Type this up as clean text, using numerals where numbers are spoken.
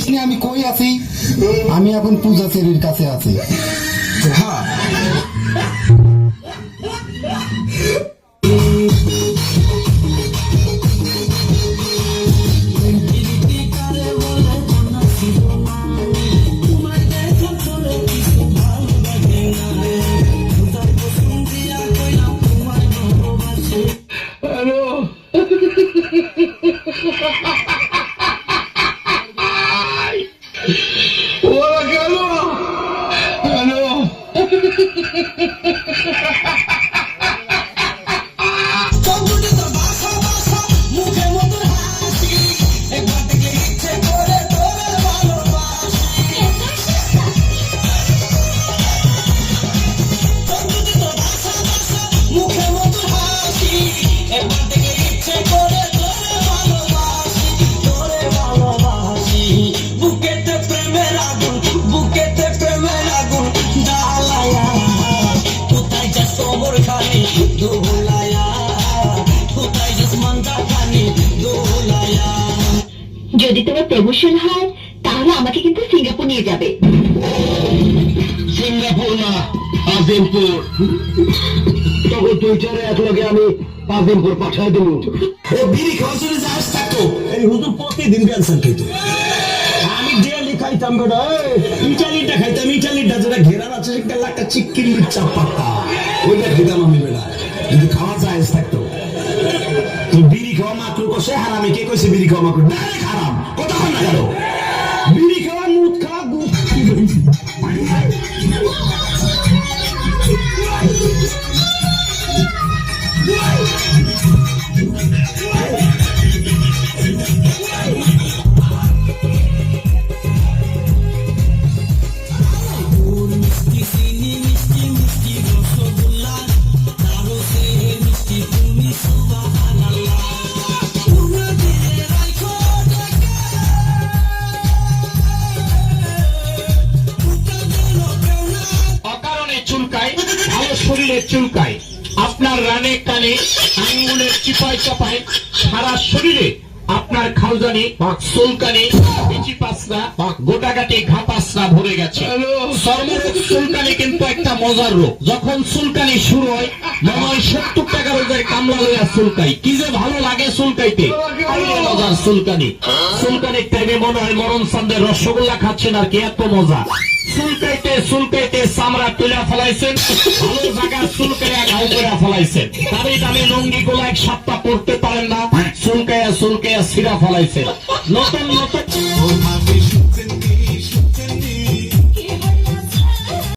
দেখিস নি আমি কই আছি? আমি এখন পূজা চেরির কাছে আছি। হ্যাঁ যদি তোমার প্রমোশন হয় তাহলে আমাকে কিন্তু সিঙ্গাপুর নিয়ে যাবে। সিঙ্গাপুর না, আজিমপুর। তখন টুইটারে একলগে আমি আজিমপুর পাঠাই দেব। ও বিড়ি খাওয়ার জন্য যাস থাকতো, এই হুজুর প্রতিদিন ক্যান্সার খাইতো। আমি ডেলি খাইতাম বেটা, ইটালিটা খাইতাম, ইটালিটা যেটা ঘেরার আছে সেটা একটা চিক্কির চাপ পাতা, ওইটা খাইতাম আমি বেটা, যদি খাওয়া যায় থাকতো। তো বিড়ি খাওয়া মাকরু কষে হারামি, কে কইছে বিড়ি খাওয়া মাকরু? ডাইরেক্ট হারাম, কথা কই না কেন? বিড়ি খাওয়া, মুদ খাওয়া, দুধ চুলকায়, ভালো শরীরে চুলকায়, আপনার রানে কানে আঙ্গুলের চিপায় চাপায় সারা শরীরে আপনার খালজানি, চুলকানি, পিচি পাসরা, গোটাগাটি ঘা পাসরা ভরে গেছে। চর্মরোগ চুলকানি কিন্তু একটা মজার রোগ। যখন চুলকানি শুরু হয় মনে হয় 70 টাকা রোগের কামলা লইয়া চুলকাই, কি যে ভালো লাগে চুলকাইতে। মজার চুলকানি, চুলকানির টাইমে মনে হয় মরণ চান্দের রসগোল্লা খাচ্ছেন আর কি, এত মজা। চুলকাইতে চুলকাইতে চামড়া তুলে ফেলাইছেন, ভালো জায়গা চুলকাইয়া ঘাও করে ফেলাইছেন। দামি দামি লুঙ্গি গুলো এক সপ্তাহ পড়তে পারেন না, চুলকাইয়া চুলকাইয়া ছিঁড়া ফেলাইছেন। নতুন নতুন